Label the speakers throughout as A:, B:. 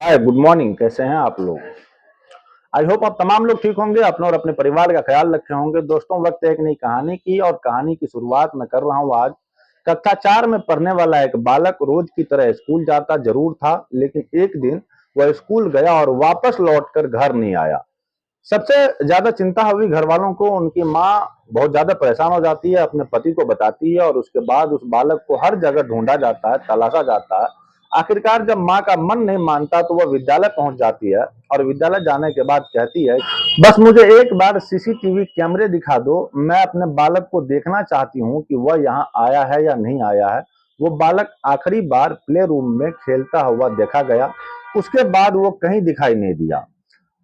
A: Hi good morning. कैसे हैं आप लोग? आई होप आप तमाम लोग ठीक होंगे, अपने और अपने परिवार का ख्याल रखे होंगे। दोस्तों, वक्त है एक नई कहानी की और कहानी की शुरुआत मैं कर रहा हूँ आज। कक्षा 4 में पढ़ने वाला एक बालक रोज की तरह स्कूल जाता जरूर था, लेकिन एक दिन वह स्कूल गया और वापस लौटकर घर नहीं आया। सबसे ज्यादा चिंता हुई घर वालों को। उनकी माँ बहुत ज्यादा परेशान हो जाती है, अपने पति को बताती है और उसके बाद उस बालक को हर जगह ढूंढा जाता है, तलाशा जाता है। आखिरकार जब माँ का मन नहीं मानता तो वह विद्यालय पहुंच जाती है और विद्यालय जाने के बाद कहती है, बस मुझे एक बार सीसीटीवी कैमरे दिखा दो, मैं अपने बालक को देखना चाहती हूँ कि वह यहाँ आया है या नहीं आया है। वो बालक आखिरी बार प्ले रूम में खेलता हुआ देखा गया। उसके बाद वो कहीं दिखाई नहीं दिया।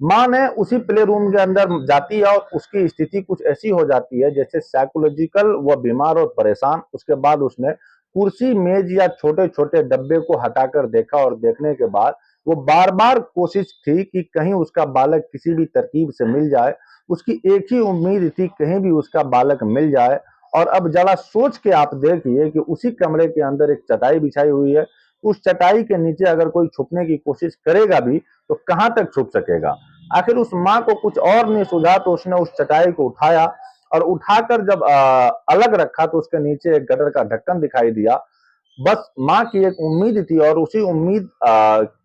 A: माँ ने उसी प्ले रूम के अंदर जाती है और उसकी स्थिति कुछ ऐसी हो जाती है जैसे साइकोलॉजिकल, वह बीमार और परेशान। उसके बाद उसने कुर्सी, मेज या छोटे छोटे डब्बे को हटाकर देखा और देखने के बाद वो बार बार कोशिश थी कि कहीं उसका बालक किसी भी तरकीब से मिल जाए। उसकी एक ही उम्मीद थी, कहीं भी उसका बालक मिल जाए। और अब जरा सोच के आप देखिए कि उसी कमरे के अंदर एक चटाई बिछाई हुई है। उस चटाई के नीचे अगर कोई छुपने की कोशिश करेगा भी तो कहां तक छुप सकेगा? आखिर उस माँ को कुछ और नहीं सूझा तो उसने उस चटाई को उठाया और उठाकर जब अलग रखा तो उसके नीचे एक गटर का ढक्कन दिखाई दिया। बस माँ की एक उम्मीद थी और उसी उम्मीद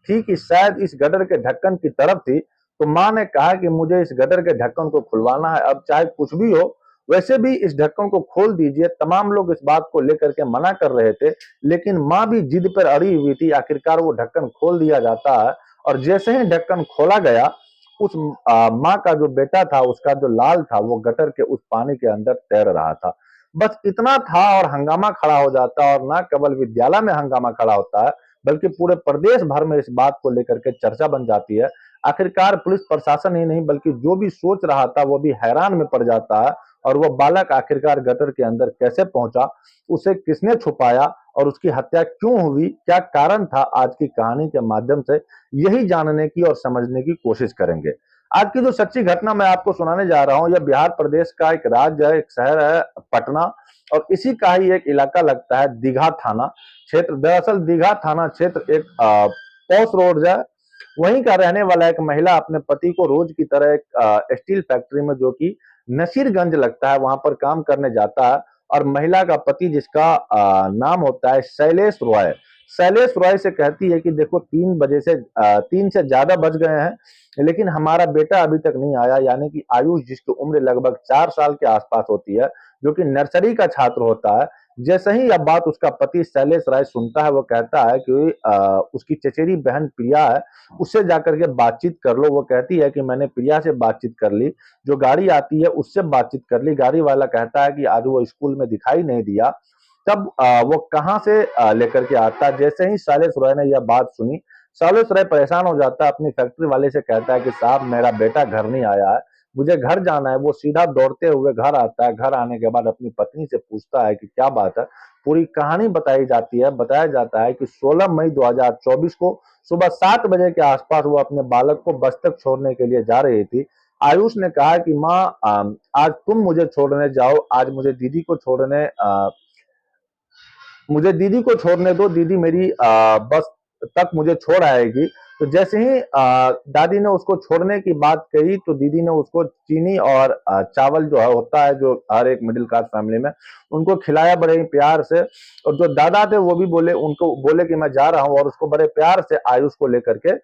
A: थी कि शायद इस गटर के ढक्कन की तरफ थी। तो माँ ने कहा कि मुझे इस गटर के ढक्कन को खुलवाना है, अब चाहे कुछ भी हो, वैसे भी इस ढक्कन को खोल दीजिए। तमाम लोग इस बात को लेकर के मना कर रहे थे, लेकिन माँ भी जिद पर अड़ी हुई थी। आखिरकार वो ढक्कन खोल दिया जाता है और जैसे ही ढक्कन खोला गया, उस माँ का जो बेटा था, उसका जो लाल था, वो गटर के उस पानी के अंदर तैर रहा था। बस इतना था और हंगामा खड़ा हो जाता। और ना केवल विद्यालय में हंगामा खड़ा होता है, बल्कि पूरे प्रदेश भर में इस बात को लेकर के चर्चा बन जाती है। आखिरकार पुलिस प्रशासन ही नहीं बल्कि जो भी सोच रहा था वो भी हैरान में पड़ जाता है। और वो बालक आखिरकार गटर के अंदर कैसे पहुंचा, उसे किसने छुपाया और उसकी हत्या क्यों हुई, क्या कारण था, आज की कहानी के माध्यम से यही जानने की और समझने की कोशिश करेंगे। आज की जो सच्ची घटना मैं आपको सुनाने जा रहा हूं, यह बिहार प्रदेश का एक राज्य है, एक शहर है पटना। और इसी का ही एक इलाका लगता है दीघा थाना क्षेत्र। दरअसल दीघा थाना क्षेत्र एक पॉश रोड है। वहीं का रहने वाला एक महिला अपने पति को रोज की तरह एक स्टील फैक्ट्री में, जो कि नसीरगंज लगता है, वहां पर काम करने जाता है। और महिला का पति, जिसका नाम होता है शैलेश रॉय, शैलेश रॉय से कहती है कि देखो 3 बजे से 3 से ज्यादा बज गए हैं, लेकिन हमारा बेटा अभी तक नहीं आया। यानी कि आयुष, जिसकी उम्र लगभग 4 साल के आसपास होती है, जो कि नर्सरी का छात्र होता है। जैसे ही यह बात उसका पति शैलेश राय सुनता है, वो कहता है कि उसकी चचेरी बहन प्रिया है, उससे जाकर के बातचीत कर लो। वो कहती है कि मैंने प्रिया से बातचीत कर ली, जो गाड़ी आती है उससे बातचीत कर ली। गाड़ी वाला कहता है कि आज वो स्कूल में दिखाई नहीं दिया। तब वो कहाँ से लेकर के आता। जैसे ही शैलेश रॉय ने यह बात सुनी, शैलेश रॉय परेशान हो जाता है, अपनी फैक्ट्री वाले से कहता है कि साहब, मेरा बेटा घर नहीं आया है, मुझे घर जाना है। वो सीधा दौड़ते हुए घर आता है। घर आने के बाद अपनी पत्नी से पूछता है कि क्या बात है। पूरी कहानी बताई जाती है। बताया जाता है कि 16 मई 2024 को सुबह 7 बजे के आसपास वो अपने बालक को बस्तर छोड़ने के लिए जा रही थी। आयुष ने कहा कि माँ, आज तुम मुझे छोड़ने जाओ, आज मुझे दीदी को छोड़ने दो, दीदी मेरी बस तक मुझे छोड़ आएगी। तो जैसे ही दादी ने उसको छोड़ने की बात कही तो दीदी ने उसको चीनी और चावल जो है होता है, जो हर एक मिडिल क्लास फैमिली में, उनको खिलाया बड़े ही प्यार से। और जो दादा थे वो भी बोले, उनको बोले कि मैं जा रहा हूँ, और उसको बड़े प्यार से आयुष को लेकर के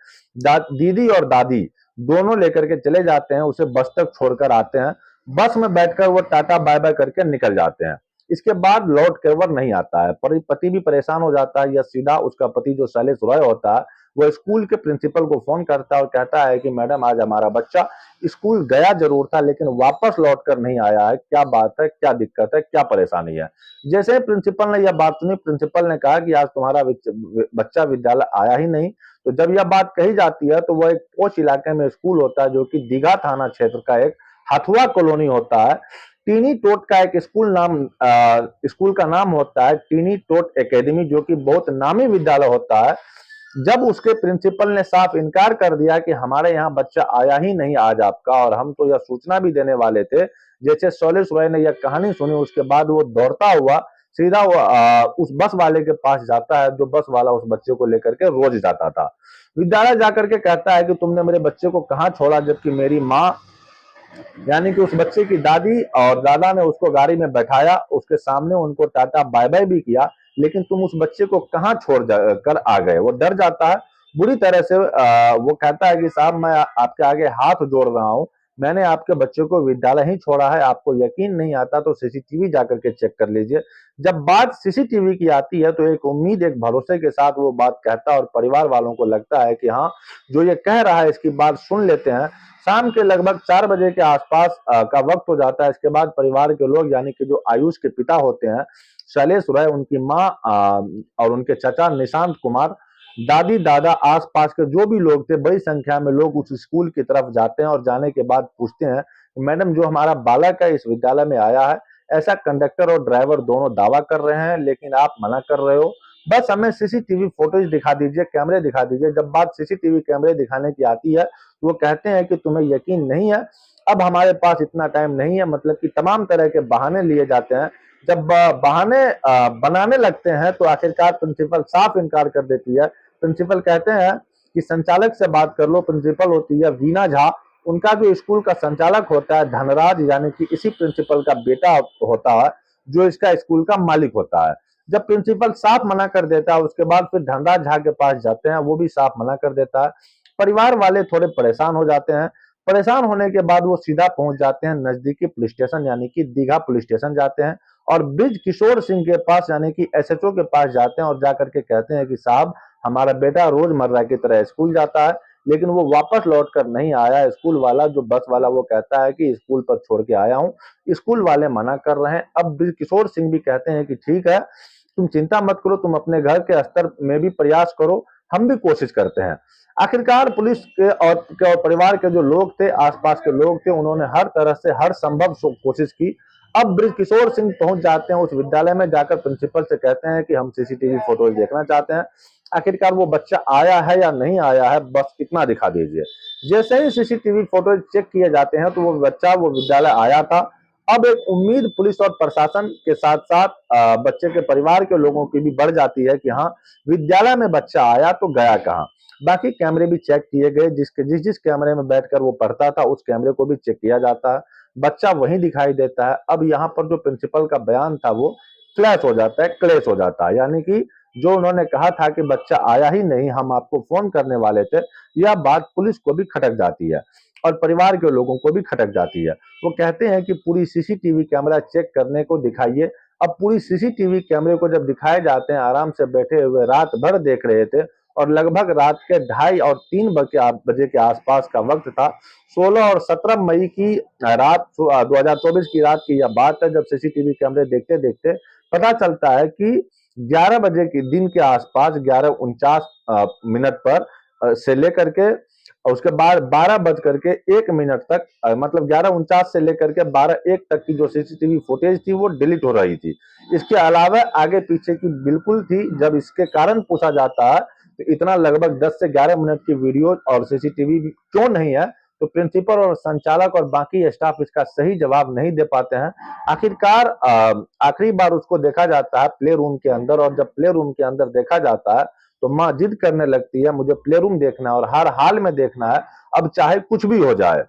A: दीदी और दादी दोनों लेकर के चले जाते हैं, उसे बस तक छोड़कर आते हैं। बस में बैठकर वो टाटा बाय बाय करके निकल जाते हैं। इसके बाद लौट कर वह नहीं आता है। पति भी परेशान हो जाता है। या सीधा उसका पति जो शैलेश रॉय होता है, वो स्कूल के प्रिंसिपल को फोन करता है और कहता है कि मैडम, आज हमारा बच्चा स्कूल गया जरूर था लेकिन वापस लौट कर नहीं आया है, क्या बात है, क्या दिक्कत है, क्या परेशानी है। जैसे ही प्रिंसिपल ने यह बात सुनी, प्रिंसिपल ने कहा कि आज तुम्हारा बच्चा विद्यालय आया ही नहीं। तो जब यह बात कही जाती है तो वह एक पोश इलाके में स्कूल होता है, जो कि दीघा थाना क्षेत्र का एक हथुआ कॉलोनी होता है। टीनी टोट का एक स्कूल का नाम होता है टीनी टोट एकेडमी, जो कि बहुत नामी विद्यालय होता है। जब उसके प्रिंसिपल ने साफ इनकार कर दिया कि हमारे यहाँ बच्चा आया ही नहीं आज आपका, और हम तो यह सूचना भी देने वाले थे। जैसे शैलेश रॉय ने यह कहानी सुनी, उसके बाद वो दौड़ता हुआ सीधा वो उस बस वाले के पास जाता है, जो बस वाला उस बच्चे को लेकर के रोज जाता था। विद्यालय जाकर के कहता है कि तुमने मेरे बच्चे को कहाँ छोड़ा, जबकि मेरी माँ यानी कि उस बच्चे की दादी और दादा ने उसको गाड़ी में बैठाया, उसके सामने उनको टाटा बाय बाय भी किया, लेकिन तुम उस बच्चे को कहाँ छोड़ कर आ गए। वो डर जाता है बुरी तरह से। वो कहता है कि साहब मैं आपके आगे हाथ जोड़ रहा हूँ, मैंने आपके बच्चे को विद्यालय ही छोड़ा है, आपको यकीन नहीं आता तो सीसीटीवी जाकर के चेक कर लीजिए। जब बात सीसीटीवी की आती है तो एक उम्मीद, एक भरोसे के साथ वो बात कहता है और परिवार वालों को लगता है कि हाँ, जो ये कह रहा है इसकी बात सुन लेते हैं। शाम के लगभग 4 बजे के आसपास का वक्त हो जाता है। इसके बाद परिवार के लोग यानी कि जो आयुष के पिता होते हैं शैलेश राय, उनकी माँ और उनके चाचा निशांत कुमार, दादी दादा, आसपास के जो भी लोग थे, बड़ी संख्या में लोग उस स्कूल की तरफ जाते हैं और जाने के बाद पूछते हैं मैडम जो हमारा बालक है इस विद्यालय में आया है, ऐसा कंडक्टर और ड्राइवर दोनों दावा कर रहे हैं, लेकिन आप मना कर रहे हो, बस हमें सीसीटीवी फुटेज दिखा दीजिए, कैमरे दिखा दीजिए। जब बात सीसीटीवी कैमरे दिखाने की आती है तो वो कहते हैं कि तुम्हें यकीन नहीं है, अब हमारे पास इतना टाइम नहीं है, मतलब कि तमाम तरह के बहाने लिए जाते हैं। जब बहाने बनाने लगते हैं तो आखिरकार प्रिंसिपल साफ इनकार कर देती है। प्रिंसिपल कहते हैं कि संचालक से बात कर लो। प्रिंसिपल होती है वीना झा, उनका जो स्कूल का संचालक होता है धनराज, यानी कि इसी प्रिंसिपल का बेटा होता है, जो इसका स्कूल का मालिक होता है। जब प्रिंसिपल साफ मना कर देता है उसके बाद फिर धनराज झा के पास जाते हैं, वो भी साफ मना कर देता है। परिवार वाले थोड़े परेशान हो जाते हैं। परेशान होने के बाद वो सीधा पहुंच जाते हैं नजदीकी पुलिस स्टेशन यानी कि दीघा पुलिस स्टेशन जाते हैं और ब्रिज किशोर सिंह के पास यानी कि एसएचओ के पास जाते हैं और जाकर के कहते हैं कि साहब हमारा बेटा रोजमर्रा की तरह स्कूल जाता है, लेकिन वो वापस लौट कर नहीं आया। स्कूल वाला जो बस वाला वो कहता है कि स्कूल पर छोड़ के आया हूँ, स्कूल वाले मना कर रहे हैं। अब ब्रिज किशोर सिंह भी कहते हैं कि ठीक है, तुम चिंता मत करो, तुम अपने घर के स्तर में भी प्रयास करो, हम भी कोशिश करते हैं। आखिरकार पुलिस के और परिवार के जो लोग थे, आसपास के लोग थे, उन्होंने हर तरह से हर संभव कोशिश की। अब ब्रिज किशोर सिंह पहुंच जाते हैं उस विद्यालय में, जाकर प्रिंसिपल से कहते हैं कि हम सीसीटीवी फोटोज देखना चाहते हैं। आखिरकार वो बच्चा आया है या नहीं आया है, बस इतना दिखा दीजिए। जैसे ही सीसीटीवी फोटोज चेक किए जाते हैं तो वो बच्चा वो विद्यालय आया था। अब एक उम्मीद पुलिस और प्रशासन के साथ साथ बच्चे के परिवार के लोगों की भी बढ़ जाती है कि हाँ, विद्यालय में बच्चा आया तो गया कहाँ। बाकी कैमरे भी चेक किए गए, जिस जिस कैमरे में बैठकर वो पढ़ता था उस कैमरे को भी चेक किया जाता है, बच्चा वहीं दिखाई देता है। अब यहाँ पर जो प्रिंसिपल का बयान था वो फ्लैश हो जाता है, क्लैश हो जाता है, यानी कि जो उन्होंने कहा था कि बच्चा आया ही नहीं, हम आपको फोन करने वाले थे, यह बात पुलिस को भी खटक जाती है और परिवार के लोगों को भी खटक जाती है। वो कहते हैं कि पूरी सीसीटीवी कैमरा चेक करने को दिखाइए। अब पूरी सीसीटीवी कैमरे को जब दिखाए जाते हैं, आराम से बैठे हुए रात भर देख रहे थे और लगभग रात के 2:30 और 3 बजे के आसपास का वक्त था। 16 और 17 मई की रात 2024 की रात की यह बात है, जब सीसीटीवी कैमरे देखते देखते पता चलता है कि 11 बजे के दिन के आसपास 11:49 पर से लेकर के उसके बाद 12 बज करके 1 मिनट तक, मतलब 11:49 से लेकर के 12:01 तक की जो सीसीटीवी फुटेज थी वो डिलीट हो रही थी। इसके अलावा आगे पीछे की बिल्कुल थी। जब इसके कारण पूछा जाता है तो इतना लगभग 10 से 11 मिनट की वीडियो और सीसीटीवी क्यों नहीं है, तो प्रिंसिपल और संचालक और बाकी स्टाफ इसका सही जवाब नहीं दे पाते हैं। आखिरकार आखिरी बार उसको देखा जाता है प्ले रूम के अंदर, और जब प्ले रूम के अंदर देखा जाता है तो माँ जिद करने लगती है मुझे प्ले रूम देखना है और हर हाल में देखना है, अब चाहे कुछ भी हो जाए।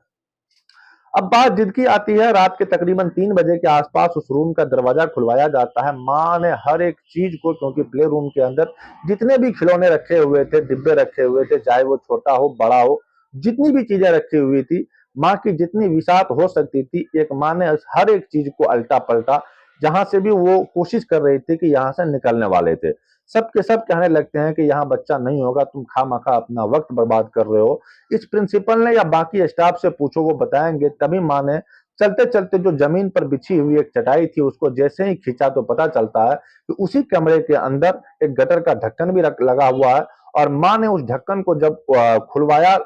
A: अब बात जिद की आती है। रात के तकरीबन 3 बजे के आसपास उस रूम का दरवाजा खुलवाया जाता है। माँ ने हर एक चीज को, क्योंकि प्ले रूम के अंदर जितने भी खिलौने रखे हुए थे, डिब्बे रखे हुए थे, चाहे वो छोटा हो बड़ा हो, जितनी भी चीजें रखी हुई थी, माँ की जितनी विसात हो सकती थी, एक माँ ने हर एक चीज को अल्टा पलटा। जहां से भी वो कोशिश कर रही थी कि यहाँ से निकलने वाले थे, सब के सब कहने लगते हैं कि यहाँ बच्चा नहीं होगा, तुम खामखा अपना वक्त बर्बाद कर रहे हो। इस प्रिंसिपल ने या बाकी स्टाफ से पूछो, वो बताएंगे। तभी माँ ने चलते चलते जो जमीन पर बिछी हुई एक चटाई थी उसको जैसे ही खींचा तो पता चलता है कि उसी कमरे के अंदर एक गटर का ढक्कन भी लगा हुआ है। और माँ ने उस ढक्कन को जब खुलवाया,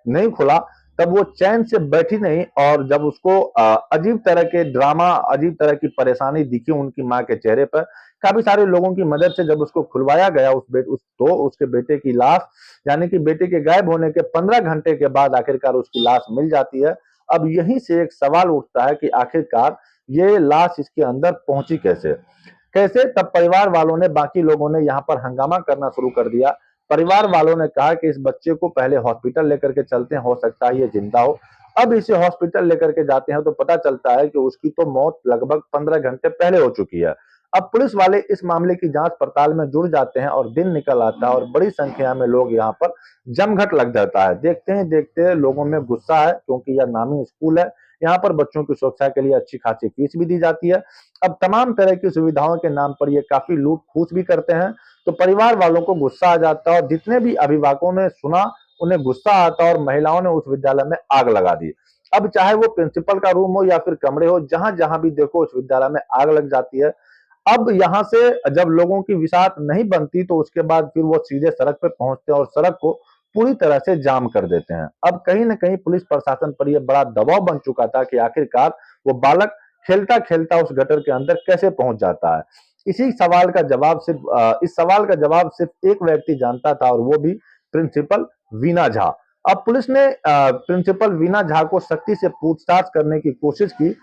A: नहीं खुला, तब वो चैन से बैठी नहीं। और जब उसको अजीब तरह के ड्रामा, अजीब तरह की परेशानी दिखी उनकी माँ के चेहरे पर, काफी सारे लोगों की मदद से जब उसको खुलवाया गया, उसके बेटे की लाश, यानी कि बेटे के गायब होने के 15 घंटे के बाद आखिरकार उसकी लाश मिल जाती है। अब यहीं से एक सवाल उठता है कि आखिरकार ये लाश इसके अंदर पहुंची कैसे। कैसे? तब परिवार वालों ने, बाकी लोगों ने यहाँ पर हंगामा करना शुरू कर दिया। परिवार वालों ने कहा कि इस बच्चे को पहले हॉस्पिटल लेकर के चलते हैं, हो सकता है ये जिंदा हो। अब इसे हॉस्पिटल लेकर के जाते हैं तो पता चलता है कि उसकी तो मौत लगभग 15 घंटे पहले हो चुकी है। अब पुलिस वाले इस मामले की जांच पड़ताल में जुड़ जाते हैं और दिन निकल आता है और बड़ी संख्या में लोग यहाँ पर जमघट लग जाता है। देखते ही देखते लोगों में गुस्सा है, क्योंकि यह नामी स्कूल है, यहाँ पर बच्चों की सुरक्षा के लिए अच्छी खासी फीस भी दी जाती है। अब तमाम तरह की सुविधाओं के नाम पर ये काफी लूट फूस भी करते हैं। तो परिवार वालों को गुस्सा आ जाता है और जितने भी अभिभावकों ने सुना उन्हें गुस्सा आता और महिलाओं ने उस विद्यालय में आग लगा दी। अब चाहे वो प्रिंसिपल का रूम हो या फिर कमरे हो, जहां जहां भी देखो उस विद्यालय में आग लग जाती है। अब यहां से जब लोगों की विसात नहीं बनती तो उसके बाद फिर वो सीधे सड़क पे पहुंचते हैं और सड़क को पूरी तरह से जाम कर देते हैं। अब कहीं ना कहीं पुलिस प्रशासन पर यह बड़ा दबाव बन चुका था कि आखिरकार वो बालक खेलता खेलता उस गटर के अंदर कैसे पहुंच जाता है। इस सवाल का जवाब सिर्फ एक व्यक्ति जानता था और वो भी प्रिंसिपल वीना झा। अब पुलिस ने प्रिंसिपल वीना झा को सख्ती से पूछताछ करने की कोशिश की।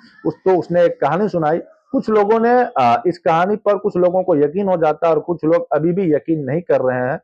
A: उसने एक कहानी सुनाई। कुछ लोगों ने इस कहानी पर, कुछ लोगों को यकीन हो जाता है और कुछ लोग अभी भी यकीन नहीं कर रहे हैं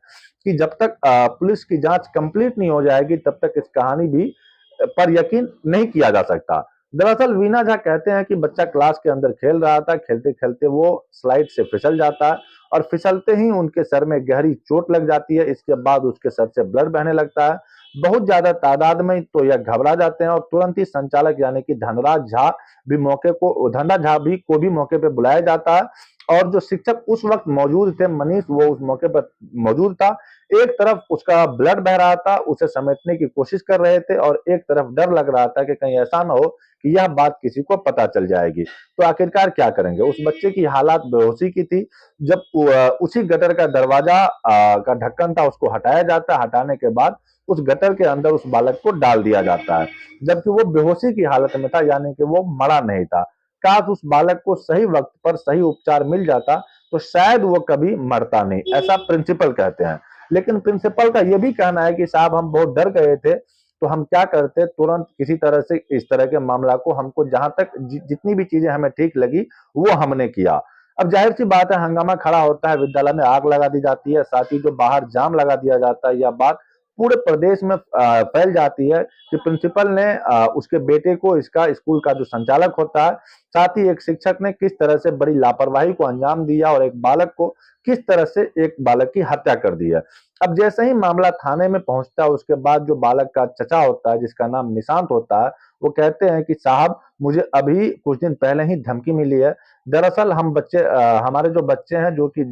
A: कि जब तक पुलिस की जांच कंप्लीट नहीं हो जाएगी तब तक इस कहानी भी पर यकीन नहीं किया जा सकता। दरअसल वीना झा कहते हैं कि बच्चा क्लास के अंदर खेल रहा था, खेलते खेलते वो स्लाइड से फिसल जाता है और फिसलते ही उनके सर में गहरी चोट लग जाती है। इसके बाद उसके सर से ब्लड बहने लगता है। बहुत ज्यादा तादाद में तो यह घबरा जाते हैं और तुरंत ही संचालक यानी कि धनराज झा भी को भी मौके पे बुलाया जाता है। और जो शिक्षक उस वक्त मौजूद थे, मनीष, वो उस मौके पर मौजूद था। एक तरफ उसका ब्लड बह रहा था, उसे समेटने की कोशिश कर रहे थे और एक तरफ डर लग रहा था कि कहीं ऐसा ना हो कि यह बात किसी को पता चल जाएगी। तो आखिरकार क्या करेंगे? उस बच्चे की हालात बेहोशी की थी। जब उसी गटर का दरवाजा का ढक्कन था, उसको हटाया जाता है। हटाने के बाद उस गटर के अंदर उस बालक को डाल दिया जाता है, जबकि वो बेहोशी की हालत में था, यानी कि वो मरा नहीं था। काश उस बालक को सही वक्त पर सही उपचार मिल जाता तो शायद वो कभी मरता नहीं, ऐसा प्रिंसिपल कहते हैं। लेकिन प्रिंसिपल का यह भी कहना है कि साहब हम बहुत डर गए थे, तो हम क्या करते, तुरंत किसी तरह से इस तरह के मामला को, हमको जहां तक जितनी भी चीजें हमें ठीक लगी वो हमने किया। अब जाहिर सी बात है, हंगामा खड़ा होता है, विद्यालय में आग लगा दी जाती है, साथ ही जो बाहर जाम लगा दिया जाता है। यह बात पूरे प्रदेश में फैल जाती है कि प्रिंसिपल ने उसके बेटे को, इसका स्कूल का जो संचालक होता है, साथ ही एक शिक्षक ने किस तरह से बड़ी लापरवाही को अंजाम दिया और एक बालक को किस तरह से, एक बालक की हत्या कर दी है। अब जैसे ही मामला थाने में पहुंचता है, उसके बाद जो बालक का चचा होता है, जिसका नाम निशांत होता है, वो कहते हैं कि साहब मुझे अभी कुछ दिन पहले ही धमकी मिली है। दरअसल हमारे जो बच्चे हैं, जो कि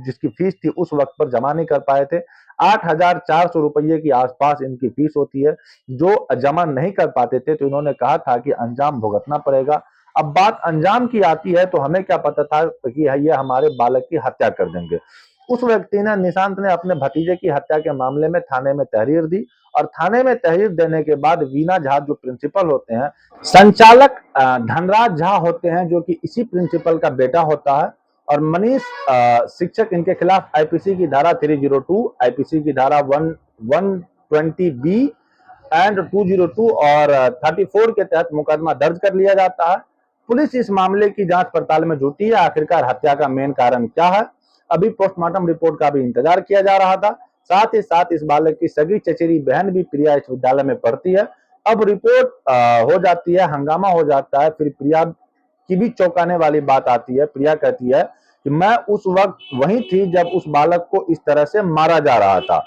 A: जिसकी फीस थी उस वक्त पर जमा नहीं कर पाए थे। 8,400 रुपये की आसपास इनकी फीस होती है, जो जमा नहीं कर पाते थे, तो इन्होंने कहा था कि अंजाम भुगतना पड़ेगा। अब बात अंजाम की आती है तो हमें क्या पता था कि ये हमारे बालक की हत्या कर देंगे। उस व्यक्ति ने, निशांत ने, अपने भतीजे की हत्या के मामले में थाने में तहरीर दी और थाने में तहरीर देने के बाद वीना झा जो प्रिंसिपल होते हैं, संचालक धनराज झा होते हैं, जो कि इसी प्रिंसिपल का बेटा होता है, और मनीष शिक्षक, इनके खिलाफ आईपीसी की धारा 302, आईपीसी की धारा 120 बी एंड 202 और 34 के तहत मुकदमा दर्ज कर लिया जाता है। पुलिस इस मामले की जांच पड़ताल में जुटी है। आखिरकार हत्या का मेन कारण क्या है, अभी पोस्टमार्टम रिपोर्ट का भी इंतजार किया जा रहा था। साथ ही साथ इस बालक की सगी चचेरी बहन भी प्रिया इस विद्यालय में पढ़ती है। अब रिपोर्ट हो जाती है, हंगामा हो जाता है। फिर प्रिया की भी चौंकाने वाली बात आती है। प्रिया कहती है कि मैं उस वक्त वहीं थी जब उस बालक को इस तरह से मारा जा रहा था।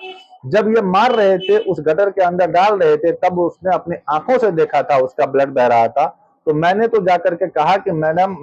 A: जब ये मार रहे थे, उस गटर के अंदर डाल रहे थे, तब उसने अपनी आंखों से देखा था, उसका ब्लड बह रहा था। तो मैंने तो जाकर के कहा कि मैडम,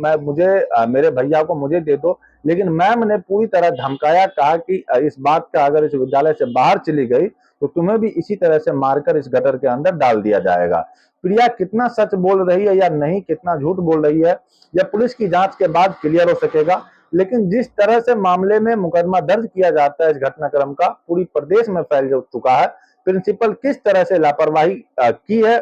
A: मेरे भैया को मुझे दे दो, लेकिन मैम ने पूरी तरह धमकाया, कहा कि इस बात का अगर इस विद्यालय से बाहर चली गई तो तुम्हें भी इसी तरह से मारकर इस गटर के अंदर डाल दिया जाएगा। प्रिया कितना सच बोल रही है या नहीं, कितना झूठ बोल रही है, यह पुलिस की जांच के बाद क्लियर हो सकेगा। लेकिन जिस तरह से मामले में मुकदमा दर्ज किया जाता है, इस घटनाक्रम का पूरी प्रदेश में फैल चुका है। प्रिंसिपल किस तरह से लापरवाही की है,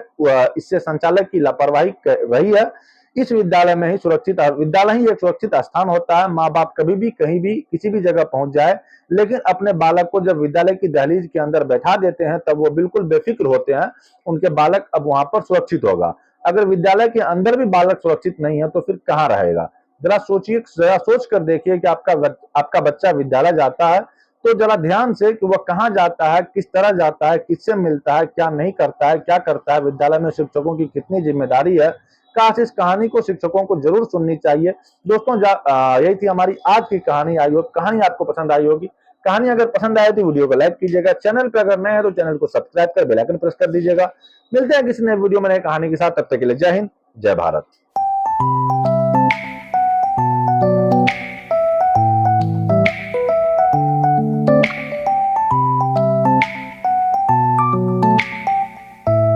A: इससे संचालक की लापरवाही रही है। इस विद्यालय में ही विद्यालय ही एक सुरक्षित स्थान होता है। माँ बाप कभी भी, कहीं भी, किसी भी जगह पहुंच जाए, लेकिन अपने बालक को जब विद्यालय की दहलीज के अंदर बैठा देते हैं तब वो बिल्कुल बेफिक्र होते हैं, उनके बालक अब वहां पर सुरक्षित होगा। अगर विद्यालय के अंदर भी बालक सुरक्षित नहीं है तो फिर कहाँ रहेगा। जरा सोचिए, जरा सोच कर देखिए कि आपका बच्चा विद्यालय जाता है तो जरा ध्यान से कि वह कहाँ जाता है, किस तरह जाता है, किससे मिलता है, क्या नहीं करता है, क्या करता है, विद्यालय में शिक्षकों की कितनी जिम्मेदारी है। काश इस कहानी को शिक्षकों को जरूर सुननी चाहिए। दोस्तों यही थी हमारी आज की कहानी। आई होप कहानी आपको पसंद आई होगी। कहानी अगर पसंद आए तो वीडियो को लाइक कीजिएगा, चैनल पर अगर नए हैं तो चैनल को सब्सक्राइब कर बेल आइकन प्रेस कर दीजिएगा। मिलते हैं किसी नए वीडियो में नए कहानी के साथ, तब तक के लिए जय हिंद, जय भारत।